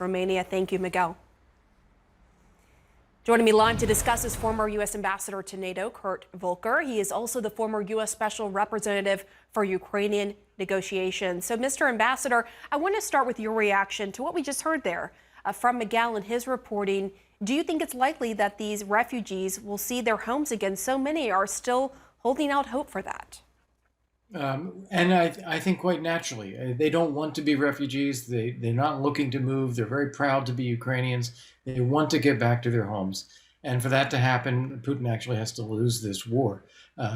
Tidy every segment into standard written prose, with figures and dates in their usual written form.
Romania. Thank you, Miguel. Joining me live to discuss is former U.S. Ambassador to NATO, Kurt Volker. He is also the former U.S. Special Representative for Ukrainian negotiations. So, Mr. Ambassador, I want to start with your reaction to what we just heard there from Miguel and his reporting. Do you think it's likely that these refugees will see their homes again? So many are still holding out hope for that. And I think quite naturally, they don't want to be refugees. They're not looking to move. They're very proud to be Ukrainians. They want to get back to their homes. And for that to happen, Putin actually has to lose this war.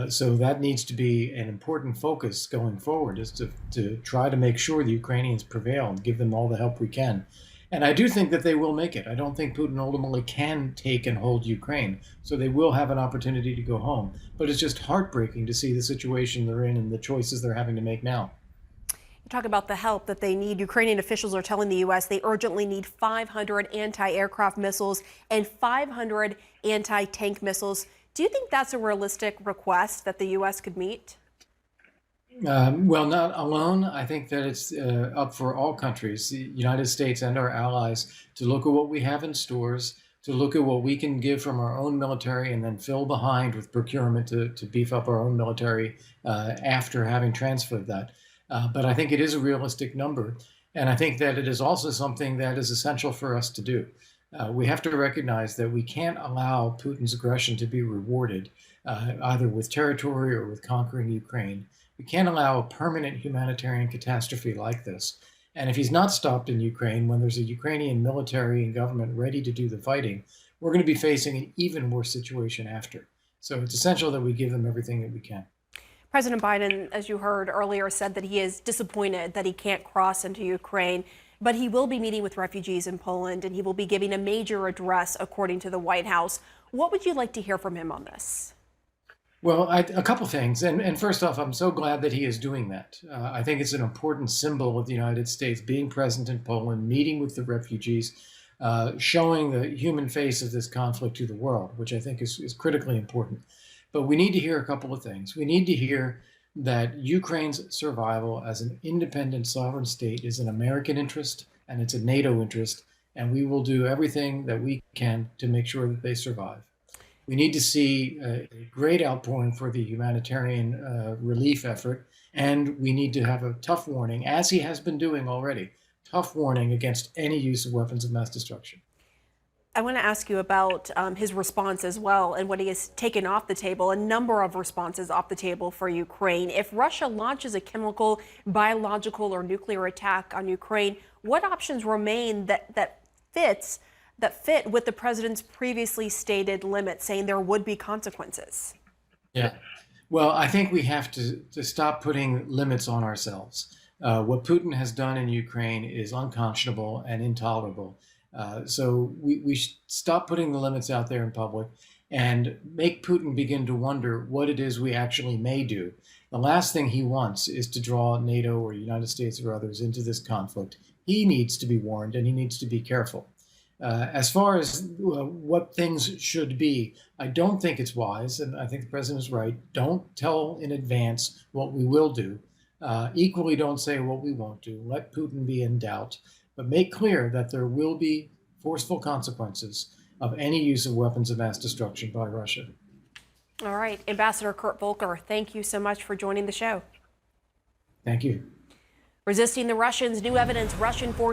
So that needs to be an important focus going forward, is to try to make sure the Ukrainians prevail and give them all the help we can. And I do think that they will make it. I don't think Putin ultimately can take and hold Ukraine. So they will have an opportunity to go home. But it's just heartbreaking to see the situation they're in and the choices they're having to make now. You talk about the help that they need. Ukrainian officials are telling the U.S. they urgently need 500 anti-aircraft missiles and 500 anti-tank missiles. Do you think that's a realistic request that the U.S. could meet? Well, not alone. I think that it's up for all countries, the United States and our allies, to look at what we have in stores, to look at what we can give from our own military, and then fill behind with procurement to beef up our own military after having transferred that. But I think it is a realistic number. And I think that it is also something that is essential for us to do. We have to recognize that we can't allow Putin's aggression to be rewarded, either with territory or with conquering Ukraine. We can't allow a permanent humanitarian catastrophe like this. And if he's not stopped in Ukraine, when there's a Ukrainian military and government ready to do the fighting, we're going to be facing an even worse situation after. So it's essential that we give them everything that we can. President Biden, as you heard earlier, said that he is disappointed that he can't cross into Ukraine, but he will be meeting with refugees in Poland and he will be giving a major address, according to the White House. What would you like to hear from him on this? Well, a couple things. And first off, I'm so glad that he is doing that. I think it's an important symbol of the United States being present in Poland, meeting with the refugees, showing the human face of this conflict to the world, which I think is critically important. But we need to hear a couple of things. We need to hear that Ukraine's survival as an independent sovereign state is an American interest and it's a NATO interest, and we will do everything that we can to make sure that they survive. We need to see a great outpouring for the humanitarian relief effort, and we need to have a tough warning, as he has been doing already, tough warning against any use of weapons of mass destruction. I want to ask you about his response as well and what he has taken off the table, a number of responses off the table for Ukraine. If Russia launches a chemical, biological, or nuclear attack on Ukraine, what options remain that fit with the president's previously stated limits, saying there would be consequences? Yeah, well, I think we have to stop putting limits on ourselves. What Putin has done in Ukraine is unconscionable and intolerable. So we should stop putting the limits out there in public and make Putin begin to wonder what it is we actually may do. The last thing he wants is to draw NATO or the United States or others into this conflict. He needs to be warned and he needs to be careful. As far as what things should be, I don't think it's wise, and I think the president is right. Don't tell in advance what we will do. Equally, don't say what we won't do. Let Putin be in doubt, but make clear that there will be forceful consequences of any use of weapons of mass destruction by Russia. All right, Ambassador Kurt Volker, thank you so much for joining the show. Thank you. Resisting the Russians, new evidence Russian forces